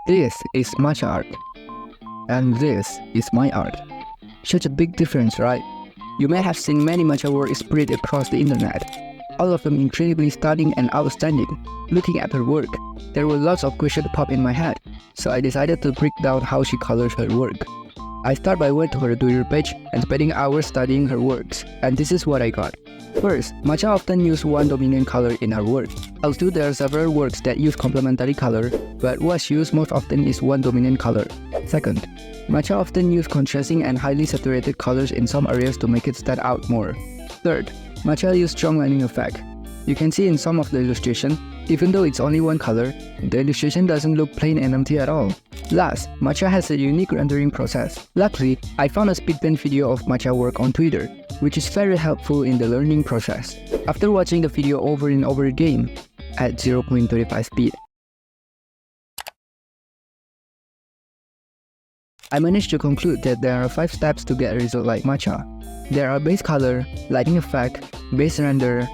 This is matcha art, and this is my art. Such a big difference, right? You may have seen many matcha works spread across the internet, all of them incredibly stunning and outstanding. Looking at her work, there were lots of questions pop in my head, so I decided to break down how she colors her work. I start by went to her Twitter page and spending hours studying her works, and this is what I got. First, matcha often use one dominant color in her work. Although there are several works that use complementary color, but what's used most often is one dominant color. Second, matcha often use contrasting and highly saturated colors in some areas to make it stand out more. Third, matcha use strong lining effect. You can see in some of the illustration, even though it's only one color, the illustration doesn't look plain and empty at all. Last, matcha has a unique rendering process. Luckily, I found a speedpaint video of matcha work on Twitter, which is very helpful in the learning process. After watching the video over and over again, at 0.35 speed, I managed to conclude that there are 5 steps to get a result like matcha. There are base color, lighting effect, base render,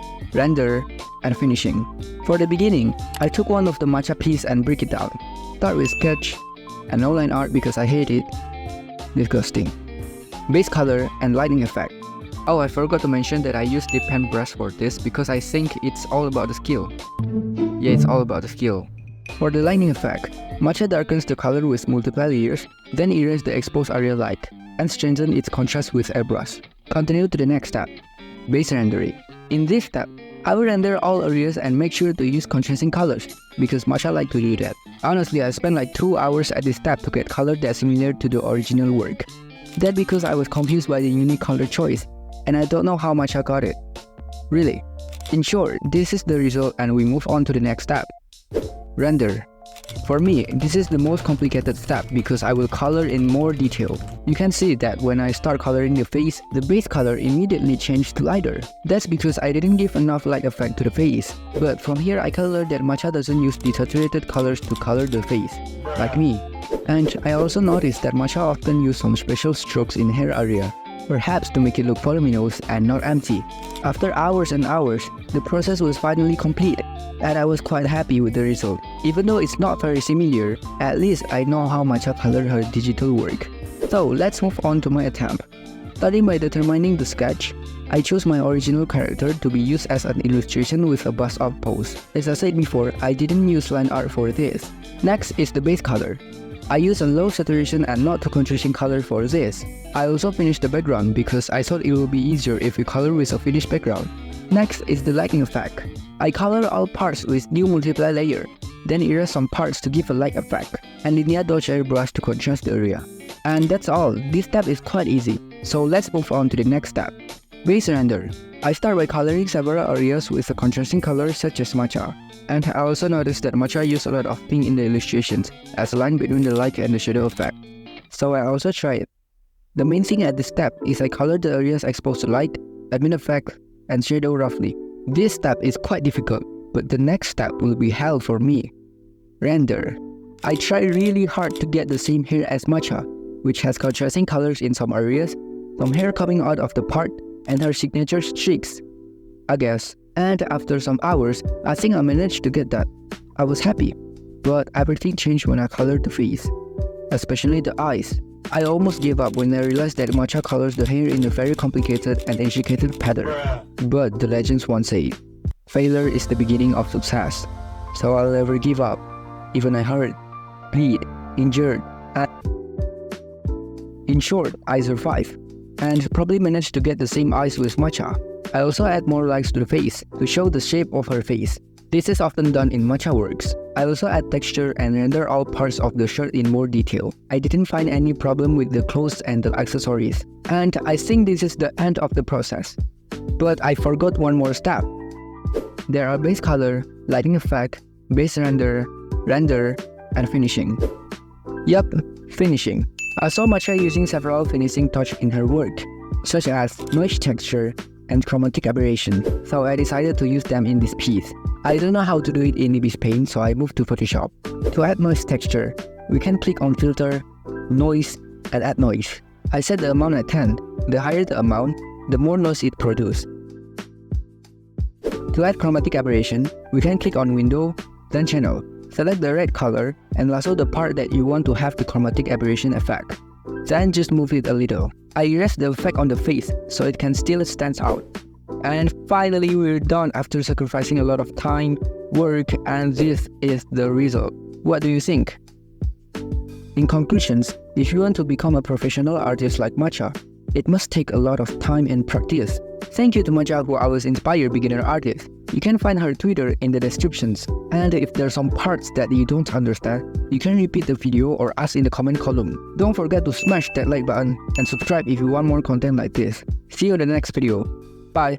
and finishing. For the beginning, I took one of the matcha piece and break it down. Start with sketch and no line art because I hate it. Disgusting. Base color and lighting effect. Oh, I forgot to mention that I used the pen brush for this because I think it's all about the skill. Yeah, it's all about the skill. For the lighting effect, matcha darkens the color with multiple layers, then erase the exposed area light, and strengthen its contrast with airbrush. Continue to the next step, base rendering. In this step, I will render all areas and make sure to use contrasting colors, because matcha like to do that. Honestly, I spent like 2 hours at this step to get color that's similar to the original work. That because I was confused by the unique color choice, and I don't know how matcha got it. Really. In short, this is the result and we move on to the next step. Render. For me, this is the most complicated step because I will color in more detail. You can see that when I start coloring the face, the base color immediately changed to lighter. That's because I didn't give enough light effect to the face. But from here I can learn that matcha doesn't use desaturated colors to color the face, like me. And I also noticed that matcha often use some special strokes in hair area, perhaps to make it look voluminous and not empty. After hours and hours, the process was finally complete, and I was quite happy with the result. Even though it's not very similar, at least I know how matcha colored her digital work. So let's move on to my attempt. Starting by determining the sketch, I chose my original character to be used as an illustration with a bust-up pose. As I said before, I didn't use line art for this. Next is the base color. I use a low saturation and not too contrasting color for this. I also finished the background because I thought it would be easier if we color with a finished background. Next is the lighting effect. I color all parts with new multiply layer, then erase some parts to give a light effect, and linear dodge airbrush to contrast the area. And that's all. This step is quite easy, so let's move on to the next step. Base render. I start by coloring several areas with a contrasting color such as matcha. And I also noticed that matcha used a lot of pink in the illustrations as a line between the light and the shadow effect. So I also try it. The main thing at this step is I color the areas exposed to light, admin effect, and shadow roughly. This step is quite difficult, but the next step will be hell for me. Render. I try really hard to get the same hair as matcha, which has contrasting colors in some areas, some hair coming out of the part, and her signature streaks, I guess. And after some hours, I think I managed to get that. I was happy, but everything changed when I colored the face, especially the eyes. I almost gave up when I realized that matcha colors the hair in a very complicated and intricate pattern. But the legends once say, failure is the beginning of success. So I'll never give up. Even I hurt, bleed, injured, and in short, I survived, and probably managed to get the same eyes with matcha. I also add more lines to the face to show the shape of her face. This is often done in matcha works. I also add texture and render all parts of the shirt in more detail. I didn't find any problem with the clothes and the accessories. And I think this is the end of the process. But I forgot one more step. There are base color, lighting effect, base render, and finishing. Yup, finishing. I saw matcha using several finishing touches in her work, such as noise texture and chromatic aberration, so I decided to use them in this piece. I don't know how to do it in Ibis Paint, so I moved to Photoshop. To add noise texture, we can click on Filter, Noise, and Add Noise. I set the amount at 10. The higher the amount, the more noise it produces. To add chromatic aberration, we can click on Window, then Channel. Select the red color and lasso the part that you want to have the chromatic aberration effect. Then just move it a little. I erased the effect on the face so it can still stand out. And finally, we're done after sacrificing a lot of time, work, and this is the result. What do you think? In conclusions, if you want to become a professional artist like Matcha, it must take a lot of time and practice. Thank you to Matcha, who our inspired beginner artist. You can find her Twitter in the descriptions, and if there's some parts that you don't understand, you can repeat the video or ask in the comment column. Don't forget to smash that like button and subscribe if you want more content like this. See you in the next video. Bye.